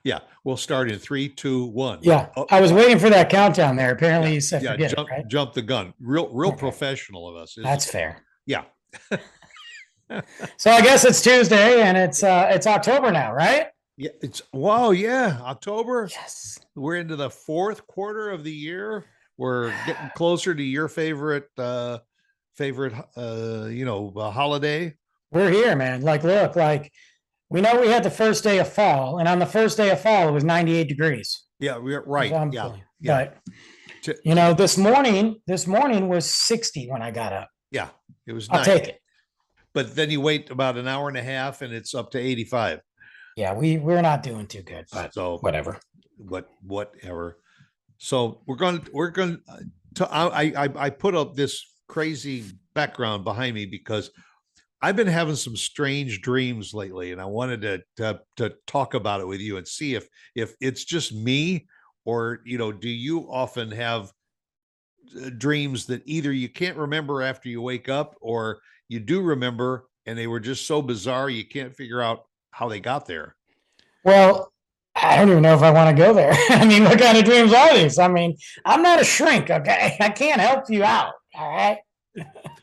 Yeah, we'll start in three, two, one. Yeah, Oh, I was waiting for that countdown there. Apparently, yeah, you said yeah. forget it, Jump, right? jump the gun. Real Okay, professional of us, isn't that's it? fair. Yeah. So I guess it's Tuesday and it's October now, right? Yeah, it's wow, yeah. October. Yes. We're into the fourth quarter of the year. We're getting closer to your favorite holiday. We're here, man. Like, look, like we know we had the first day of fall, and on the first day of fall, it was 98 degrees. Yeah, we're That's right. what I'm Yeah, feeling. yeah. But this morning was 60 when I got up. Yeah, it was I'll nice. take it. But then you wait about an hour and a half and it's up to 85. Yeah, we're not doing too good, but So whatever. whatever. So we're going to I put up this crazy background behind me because I've been having some strange dreams lately, and I wanted to talk about it with you and see if it's just me, or do you often have dreams that either you can't remember after you wake up, or you do remember and they were just so bizarre you can't figure out how they got there. Well, I don't even know if I want to go there. I mean, what kind of dreams are these? I mean, I'm not a shrink, okay? I can't help you out. All right.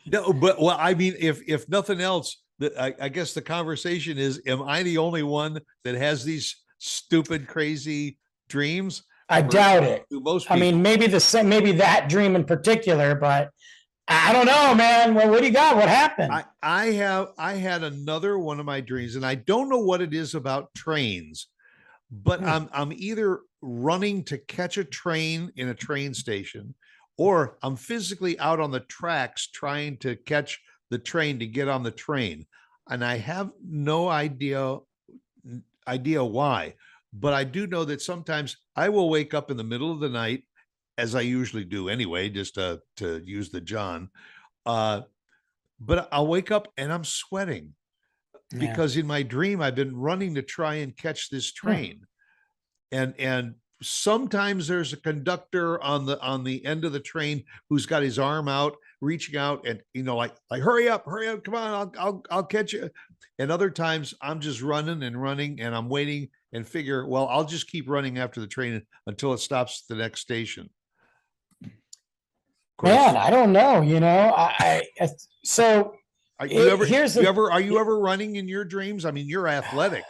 No, but well, I mean, if nothing else, I guess the conversation is: am I the only one that has these stupid, crazy dreams, I or doubt it. do most I mean, people? maybe the same, maybe that dream in particular, but I don't know, man. Well, what do you got? What happened? I had another one of my dreams, and I don't know what it is about trains, but Hmm. I'm either running to catch a train in a train station, or I'm physically out on the tracks trying to catch the train to get on the train, and I have no idea why. But I do know that sometimes I will wake up in the middle of the night, as I usually do anyway, just to use the John. Uh, but I'll wake up and I'm sweating Yeah. because in my dream I've been running to try and catch this Hmm. train, and sometimes there's a conductor on the end of the train who's got his arm out reaching out, and like hurry up, come on, I'll catch you. And other times I'm just running and running, and I'm waiting and figure, well, I'll just keep running after the train until it stops at the next station. Of Man, course, I don't know. So are you it, ever here's you the ever are you it, ever running in your dreams? I mean, you're athletic,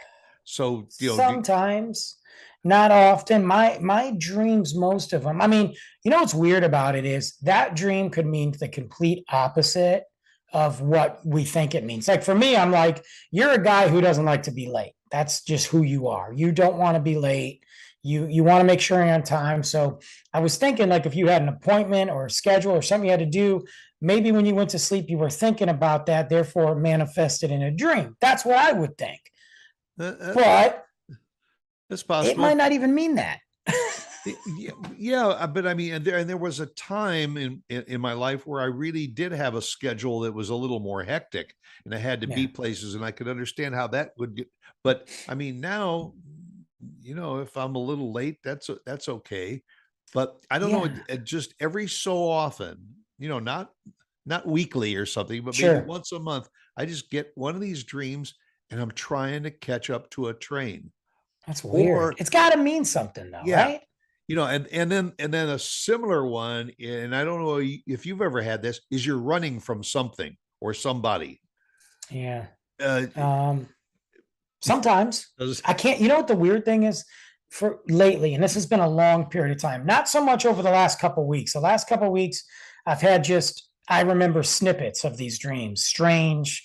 so sometimes, not often. My dreams, most of them. I mean, what's weird about it is that dream could mean the complete opposite of what we think it means. Like for me, I'm like, you're a guy who doesn't like to be late. That's just who you are. You don't want to be late. You want to make sure you're on time. So I was thinking, like, if you had an appointment or a schedule or something you had to do, maybe when you went to sleep, you were thinking about that, therefore manifested in a dream. That's what I would think. that, But that's it possible. might not even mean that. Yeah, but I mean, and there was a time in my life where I really did have a schedule that was a little more hectic, and I had to be Yeah. places, and I could understand how that would get. But I mean, now, if I'm a little late, that's okay. But I don't know, Yeah. just every so often, not weekly or something, but maybe Sure. once a month, I just get one of these dreams, and I'm trying to catch up to a train, That's weird. or It's got to mean something, though, yeah, right? and then a similar one, and I don't know if you've ever had this, is you're running from something or somebody. Yeah. Uh, Um, Sometimes does- I can't. You know what the weird thing is for lately, and this has been a long period of time, not so much over the last couple of weeks. The last couple of weeks, I've had I remember snippets of these dreams, strange.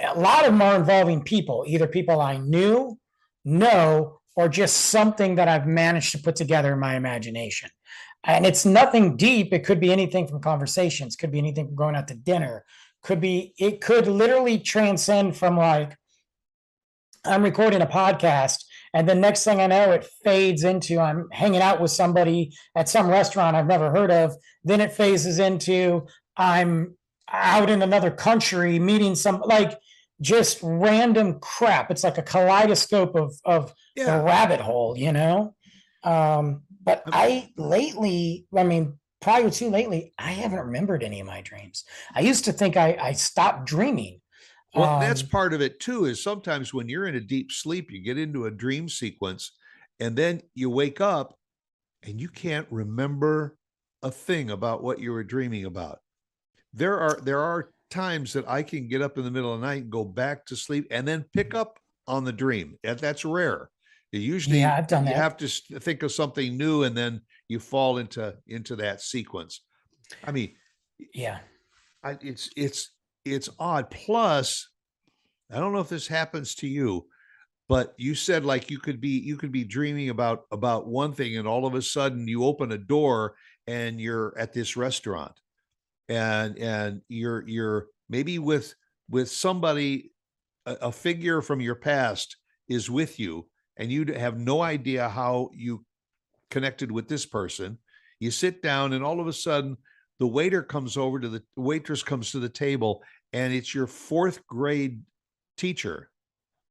A lot of them are involving people, either people I know, or just something that I've managed to put together in my imagination. And it's nothing deep. It could be anything from conversations, could be anything from going out to dinner, it could literally transcend from like, I'm recording a podcast, and the next thing I know, it fades into I'm hanging out with somebody at some restaurant I've never heard of. Then it phases into I'm out in another country meeting some, like, just random crap. It's like a kaleidoscope of the yeah. rabbit hole. But Um, I lately, I mean, prior to lately, I haven't remembered any of my dreams. I used to think I stopped dreaming. Well, that's Um, part of it too. Is sometimes when you're in a deep sleep, you get into a dream sequence, And then you wake up and you can't remember a thing about what you were dreaming about. There are times that I can get up in the middle of the night and go back to sleep and then pick up on the dream. That's rare. Yeah, Usually I've done you that. have to think of something new and then you fall into that sequence. I mean, Yeah. it's odd. Plus, I don't know if this happens to you, but you said like you could be dreaming about one thing and all of a sudden you open a door and you're at this restaurant and you're maybe with somebody, a figure from your past is with you and you have no idea how you connected with this person. You sit down and all of a sudden the waitress comes to the table and it's your fourth grade teacher.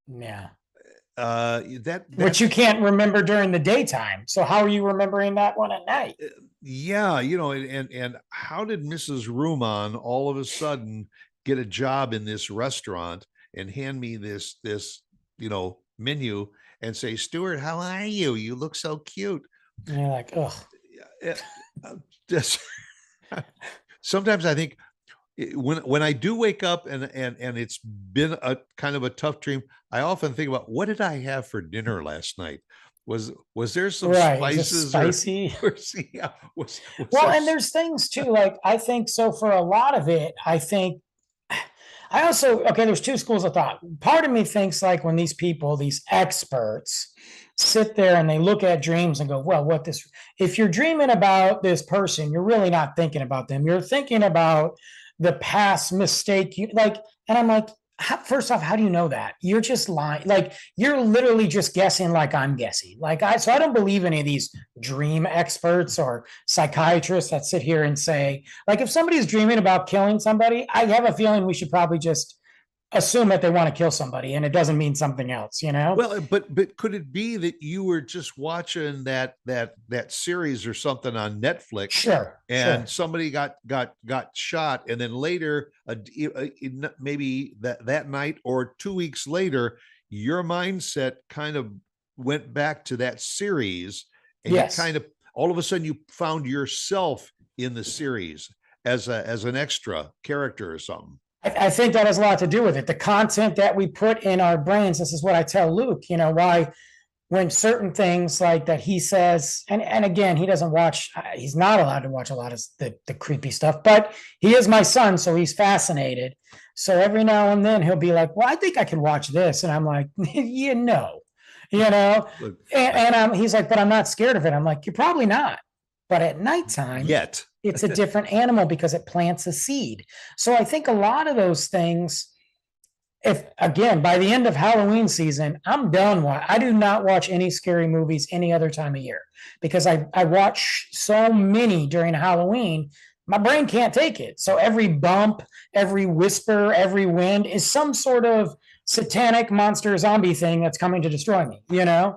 Yeah. That Which you that's can't remember during the daytime. So how are you remembering that one at night? Yeah, and how did Mrs. Ruman all of a sudden get a job in this restaurant and hand me this menu and say, Stuart, how are you? You look so cute. And you're like, ugh. Yeah, just sometimes I think when I do wake up and it's been a kind of a tough dream, I often think about what did I have for dinner last night? Was there some Right. Is this spices or spicy? yeah, was Well, there and there's things too, like I think so for a lot of it, I think I also, okay, there's two schools of thought. Part of me thinks like when these people, these experts, sit there and they look at dreams and go, well, if you're dreaming about this person, you're really not thinking about them. You're thinking about the past mistake and I'm like, first off, how do you know that? You're just lying. Like you're literally just guessing like I'm guessing. So I don't believe any of these dream experts or psychiatrists that sit here and say, like, if somebody's dreaming about killing somebody, I have a feeling we should probably just assume that they want to kill somebody and it doesn't mean something else, you know? well, but could it be that you were just watching that series or something on Netflix Sure, and sure. somebody got shot and then later maybe that night or 2 weeks later your mindset kind of went back to that series and you Yes. kind of all of a sudden you found yourself in the series as an extra character or something. I think that has a lot to do with it. The content that we put in our brains, this is what I tell Luke, why when certain things like that he says, and again, he doesn't watch, he's not allowed to watch a lot of the creepy stuff, but he is my son, so he's fascinated. So every now and then he'll be like, well, I think I can watch this. And I'm like, you know, Look, and he's like, but I'm not scared of it. I'm like, you're probably not. But at nighttime, yet. it's a different animal because it plants a seed. So I think a lot of those things, if again, by the end of Halloween season, I'm done. I do not watch any scary movies any other time of year because I watch so many during Halloween. My brain can't take it. So every bump, every whisper, every wind is some sort of satanic monster zombie thing that's coming to destroy me, Yeah.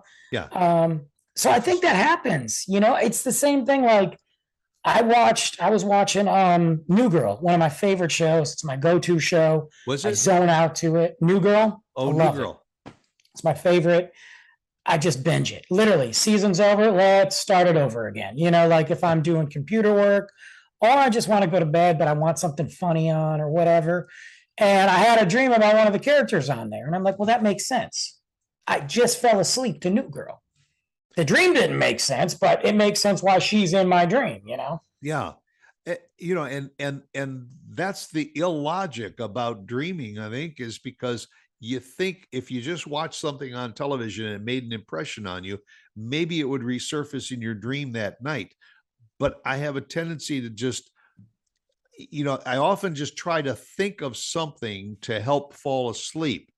So I think that happens, it's the same thing. Like I was watching New Girl, one of my favorite shows. It's my go-to show. Was I it? zone out to it. New Girl. I Oh, New love it. Girl. It's my favorite. I just binge it. Literally, season's over. Let's start it over again. Like if I'm doing computer work or I just want to go to bed, but I want something funny on or whatever. And I had a dream about one of the characters on there. And I'm like, well, that makes sense. I just fell asleep to New Girl. The dream didn't make sense, but it makes sense why she's in my dream. Yeah. And that's the illogic about dreaming, I think, is because you think if you just watch something on television and it made an impression on you, maybe it would resurface in your dream that night. But I have a tendency to just, I often just try to think of something to help fall asleep.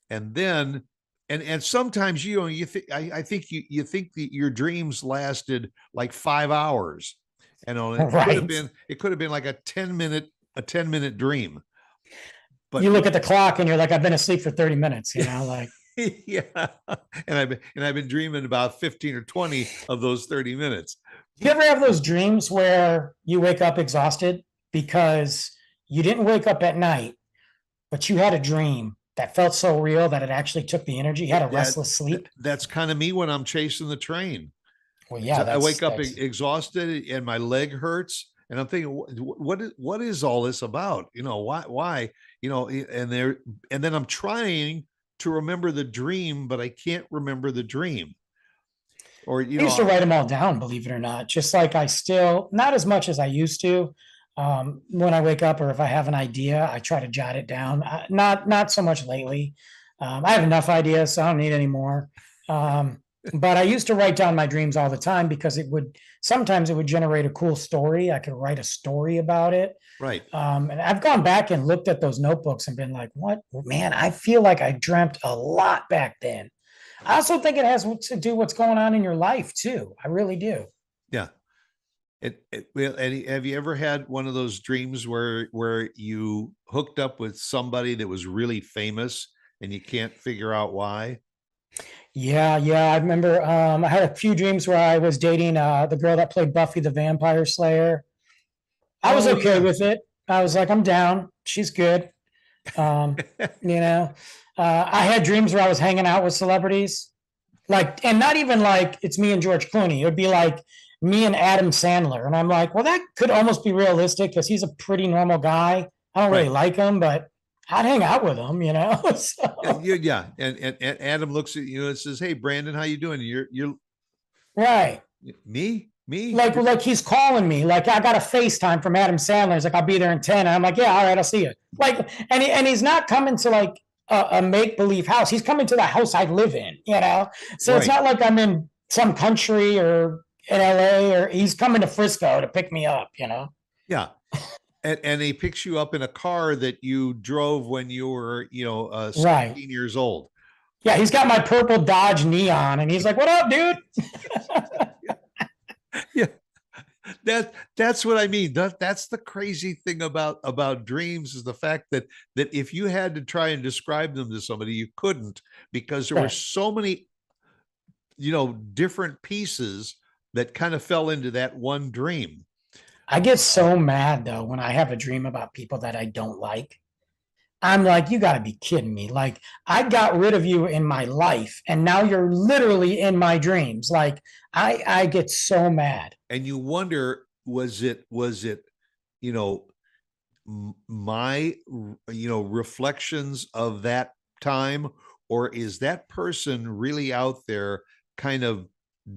And then and sometimes you think I think you think that your dreams lasted like 5 hours. And Right. it could have been like a 10-minute dream. You But look at the clock and you're like, I've been asleep for 30 minutes, like. yeah. And I've been dreaming about 15 or 20 of those 30 minutes. Do you ever have those dreams where you wake up exhausted because you didn't wake up at night, but you had a dream that felt so real that it actually took the energy. You had a Yeah, restless sleep. that's kind of me when I'm chasing the train. Well, yeah, I wake up that's exhausted and my leg hurts, and I'm thinking, what is all this about? Why, and there, and then I'm trying to remember the dream, but I can't remember the dream. Or, I used to write them all down, believe it or not. Just like I still, not as much as I used to. When I wake up or if I have an idea, I try to jot it down. Not so much lately. I have enough ideas, so I don't need any more. But I used to write down my dreams all the time because sometimes it would generate a cool story. I could write a story about it. right. And I've gone back and looked at those notebooks and been like, what, man, I feel like I dreamt a lot back then. I also think it has to do what's going on in your life too. I really do. Yeah. Well, Eddie, have you ever had one of those dreams where you hooked up with somebody that was really famous and you can't figure out why? Yeah. I remember I had a few dreams where I was dating the girl that played Buffy the Vampire Slayer. I was Oh okay yeah. with it. I was like, I'm down. She's good. Um, you know, I had dreams where I was hanging out with celebrities, like, and not even like it's me and George Clooney. It would be like me and Adam Sandler, and I'm like, well, that could almost be realistic because he's a pretty normal guy. I don't really Right. like him, but I'd hang out with him, you know. Yeah, So, yeah. And Adam looks at you and says, "Hey, Brandon, how you doing?" You're right. me. Like he's calling me. Like I got a FaceTime from Adam Sandler. He's like, I'll be there in 10. And I'm like, yeah, all right, I'll see you. Like, and he's not coming to like a make believe house. He's coming to the house I live in, you know? So it's Right. not like I'm in some country or in LA or he's coming to Frisco to pick me up, you know? Yeah. And he picks you up in a car that you drove when you were, Right. 16 years old. Yeah, he's got my purple Dodge Neon and he's like, what up, dude? Yeah. That's what I mean. That's the crazy thing about dreams is the fact that if you had to try and describe them to somebody, you couldn't because there were Right. so many, different pieces that kind of fell into that one dream. I get Uh, so mad though when I have a dream about people that I don't like. I'm like, you got to be kidding me. Like, I got rid of you in my life, and now you're literally in my dreams. Like, I get so mad. and you wonder, was it, you know, my, reflections of that time, or is that person really out there kind of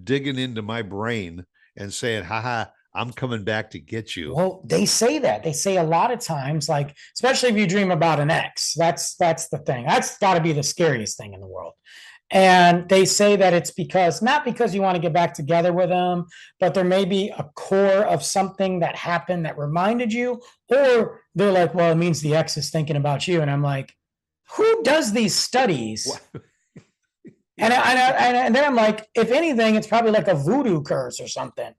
digging into my brain and saying, haha, I'm coming back to get you? Well, they say that. They say a lot of times, like, especially if you dream about an ex. That's the thing. That's got to be the scariest thing in the world. And they say that it's because not because you want to get back together with them, but there may be a core of something that happened that reminded you, or they're like, well, it means the ex is thinking about you. And I'm like, who does these studies? And then I'm like, if anything, it's probably like a voodoo curse or something.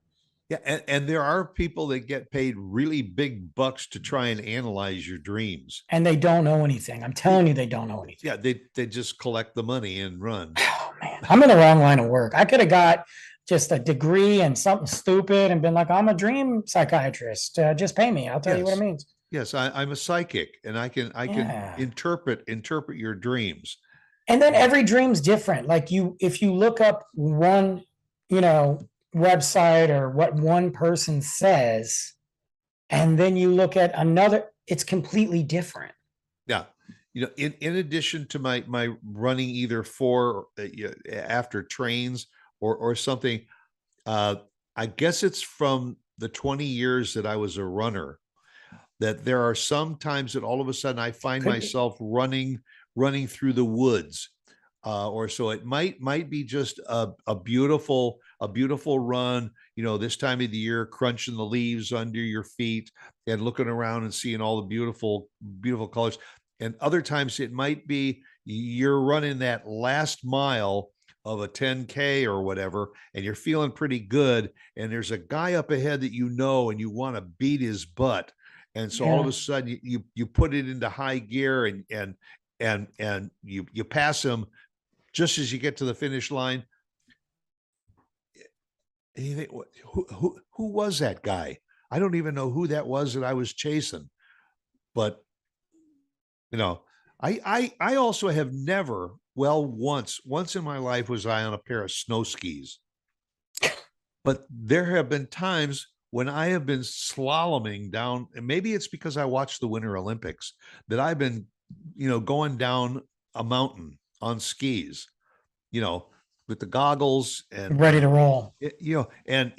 Yeah, and there are people that get paid really big bucks to try and analyze your dreams. And they don't know anything. I'm telling you, they don't know anything. Yeah, they just collect the money and run. Oh man, I'm in the wrong line of work. I could have got just a degree and something stupid and been like, I'm a dream psychiatrist. Just pay me. I'll tell you what it Yes, means. yes, I'm a psychic, and I can Yeah. interpret your dreams. And then every dream's different. Like if you look up one, you know, website or what one person says, and then you look at another, it's completely different. Yeah, in addition to my running either for yeah, after trains or something, uh, I guess it's from the 20 years that I was a runner that there are some times that all of a sudden I find Could be. myself running through the woods. Or so it might be just a beautiful run, this time of the year, crunching the leaves under your feet and looking around and seeing all the beautiful colors. And other times it might be you're running that last mile of a 10K or whatever, and you're feeling pretty good. And there's a guy up ahead that and you want to beat his butt. And so all of Yeah. a sudden you put it into high gear and you pass him just as you get to the finish line. And you think, who was that guy? I don't even know who that was that I was chasing. But you know, I also have never, well, once in my life was I on a pair of snow skis, but there have been times when I have been slaloming down, and maybe it's because I watched the Winter Olympics, that I've been, going down a mountain on skis, you know, with the goggles Ready to roll. and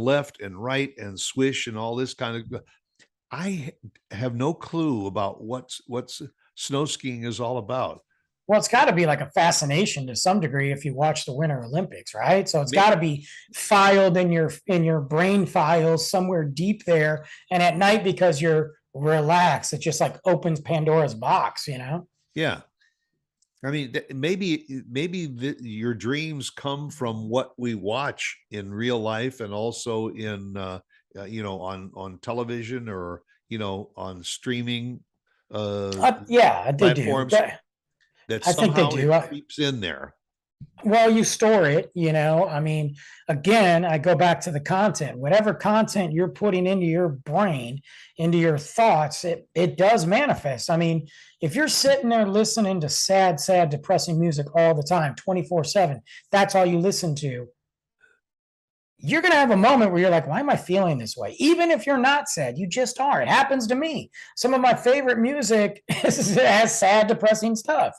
left and right and swish and all this kind of. I have no clue about what's snow skiing is all about. Well, it's got to be like a fascination to some degree if you watch the Winter Olympics, right? So it's May- got to be filed in your brain files somewhere deep there. And at night, because you're relaxed, it just like opens Pandora's box, you know? Yeah, I mean, your dreams come from what we watch in real life, and also in on television, or on streaming Yeah, they do. platforms, that I think they somehow do. it creeps in there. Well, you store it, you know. I mean, again, I go back to the content. Whatever content you're putting into your brain, into your thoughts, it does manifest. I mean, if you're sitting there listening to sad, depressing music all the time, 24/7, that's all you listen to. You're going to have a moment where you're like, why am I feeling this way? Even if you're not sad, you just are. It happens to me. Some of my favorite music has sad, depressing stuff.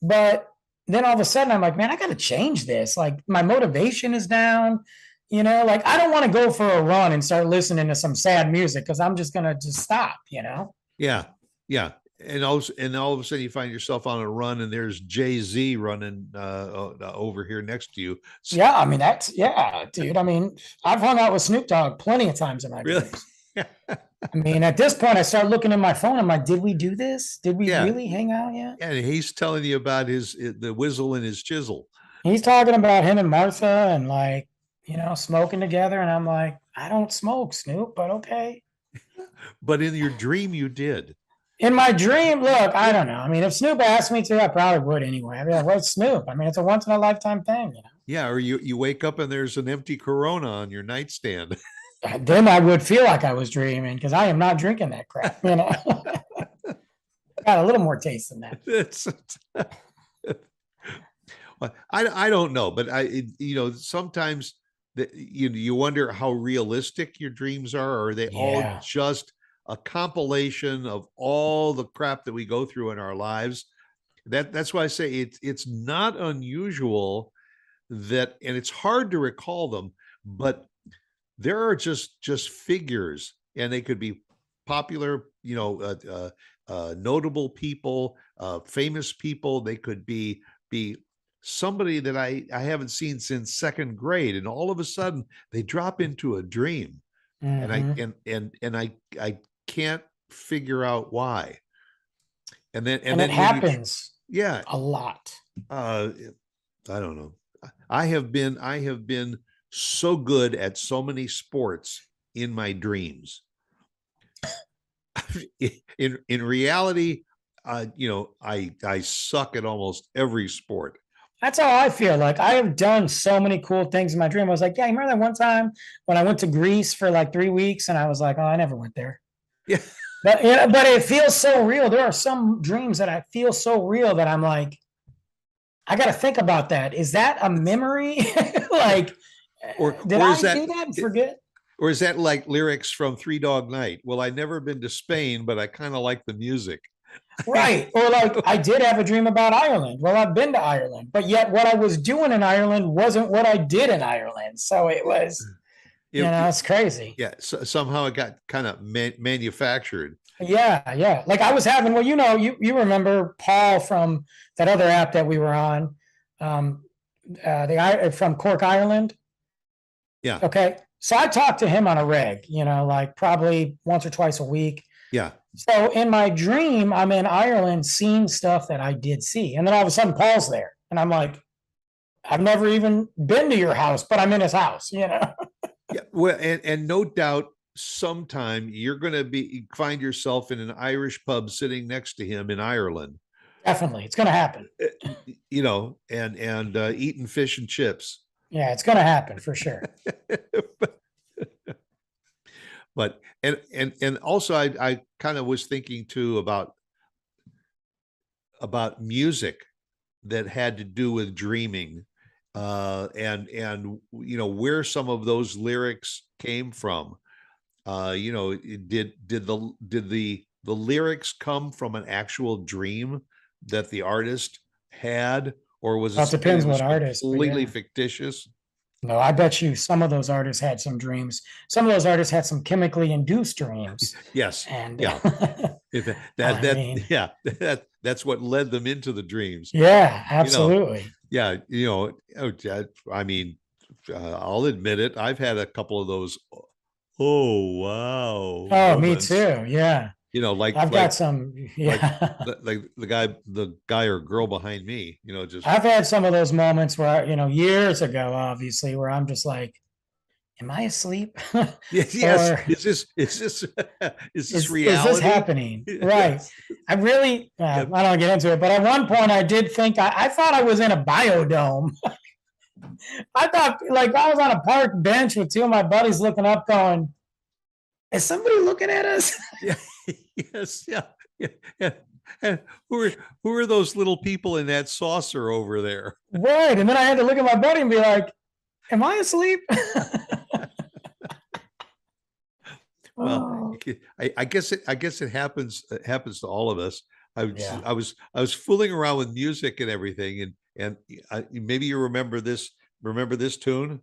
But then all of a sudden I'm like, man, I got to change this. Like my motivation is down, you know, like I don't want to go for a run and start listening to some sad music because I'm just going to just stop, you know? Yeah, yeah. And all of a sudden you find yourself on a run, and there's Jay-Z running over here next to you. Yeah. I mean, yeah, dude. I mean, I've hung out with Snoop Dogg plenty of times in my Really? dreams. I mean, at this point, I start looking in my phone. I'm like, did we do this? Did we Yeah. really hang out yet? And he's telling you about the whizzle and his chisel. He's talking about him and Martha and like, you know, smoking together. And I'm like, I don't smoke, Snoop, but okay. But in your dream, you did. In my dream, look, I don't know. I mean, if Snoop asked me to, I probably would anyway. I'd be like, what's Snoop? I mean, it's a once in a lifetime thing, you know. Yeah, or you wake up and there's an empty Corona on your nightstand. Then I would feel like I was dreaming because I am not drinking that crap, you know. Got a little more taste than that. It's, well, I don't know, but sometimes you wonder how realistic your dreams are. Or are they all Yeah. just a compilation of all the crap that we go through in our lives? That's why I say it's not unusual that, and it's hard to recall them, but there are just figures, and they could be popular, notable people, famous people. They could be somebody that I haven't seen since second grade, and all of a sudden they drop into a dream, and I Mhm. and I can't figure out why. And then And it when happens yeah, a lot. I don't know. I have been so good at so many sports in my dreams. In reality, I suck at almost every sport. That's how I feel. Like I have done so many cool things in my dream. I was like, yeah, you remember that one time when I went to Greece for like 3 weeks and I was like, oh, I never went there. Yeah. But you know, but it feels so real. There are some dreams that I feel so real that I'm like, I got to think about that. Is that a memory? Like, Or did or I is that do that and forget? or is that like lyrics from Three Dog Night? Well, I never been to Spain, but I kind of like the music. Right. Or like, I did have a dream about Ireland. Well, I've been to Ireland, but yet what I was doing in Ireland wasn't what I did in Ireland. So it was, you know, it's crazy. Yeah, so somehow it got kind of manufactured. Yeah, yeah. Like I was having, well, you know, you remember Paul from that other app that we were on, um, from Cork, Ireland. Yeah, Okay, so I talked to him on a reg, you know, like probably once or twice a week. yeah, So in my dream, I'm in Ireland seeing stuff that I did see, and then all of a sudden Paul's there, and I'm like, I've never even been to your house, but I'm in his house, you know. yeah. Well, and no doubt, sometime you're going to find yourself in an Irish pub sitting next to him in Ireland. Definitely, it's gonna happen. And eating fish and chips. Yeah, it's gonna happen for sure. But and also I kind of was thinking too about about music that had to do with dreaming, and where some of those lyrics came from. Did the lyrics come from an actual dream that the artist had, or was it Well, it something depends that what was artist, but completely yeah. fictitious? No, I bet you some of those artists had some dreams. Some of those artists had some chemically induced dreams. Yes. And Yeah. If I mean, yeah, that's what led them into the dreams. yeah, You know, absolutely. yeah, I mean, I'll admit it. I've had a couple of those. Oh wow, Oh, me moments. too. Yeah. Like I've got some, like yeah. like the guy or girl behind me. Just I've had some of those moments where, years ago, obviously, where I'm just like, am I asleep? yes, yes. Or Is this is this reality? happening? Right. Yes. I really, I Yep. don't want to get into it, but at one point I did think I thought I was in a biodome. I thought like I was on a park bench with two of my buddies looking up, going, "Is somebody looking at us?" Yeah. Yes. Yeah. Yeah. Yeah. And who are those little people in that saucer over there? Right. And then I had to look at my buddy and be like, "Am I asleep?" Well, Oh, I guess it happens to all of us. I was yeah. I was I was fooling around with music and everything, and maybe you remember this. Remember this tune?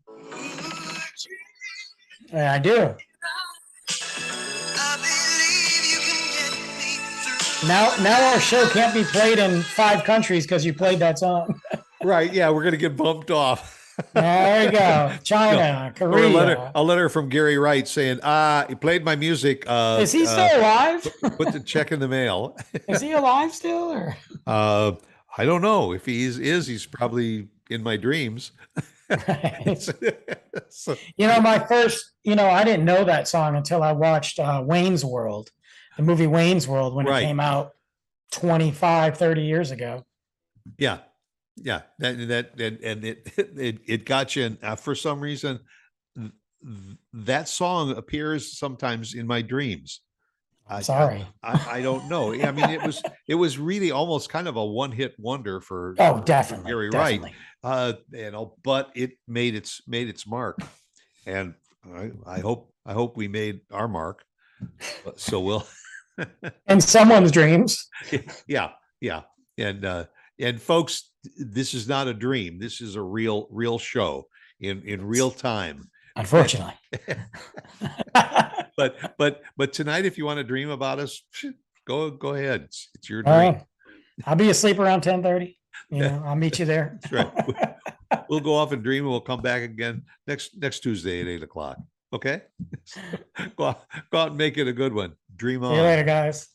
Yeah, I do. Now our show can't be played in 5 countries because you played that song. Right. Yeah, we're gonna get bumped off. There you go. No, China, or Korea. a letter from Gary Wright saying, he played my music. Is he still alive? Put the check in the mail. Is he alive still? Or uh, I don't know if he's probably in my dreams. right. So, My first, I didn't know that song until I watched Wayne's World, the movie Wayne's World, when it right. came out 25, 30 years ago. Yeah. Yeah. And it got you. And for some reason, that song appears sometimes in my dreams. I'm sorry. I don't know. I mean, it was really almost kind of a one-hit wonder for Oh, for definitely. Gary Wright. Definitely. But it made its mark, and I hope we made our mark. So we'll, In someone's dreams. yeah, yeah, and folks, this is not a dream. This is a real show in real time. Unfortunately. But tonight, if you want to dream about us, go ahead. It's your dream. I'll be asleep around 10:30. I'll meet you there. That's right. We'll go off and dream, and we'll come back again next Tuesday at 8 o'clock. Okay. Go out and make it a good one. Dream See you on. later, guys.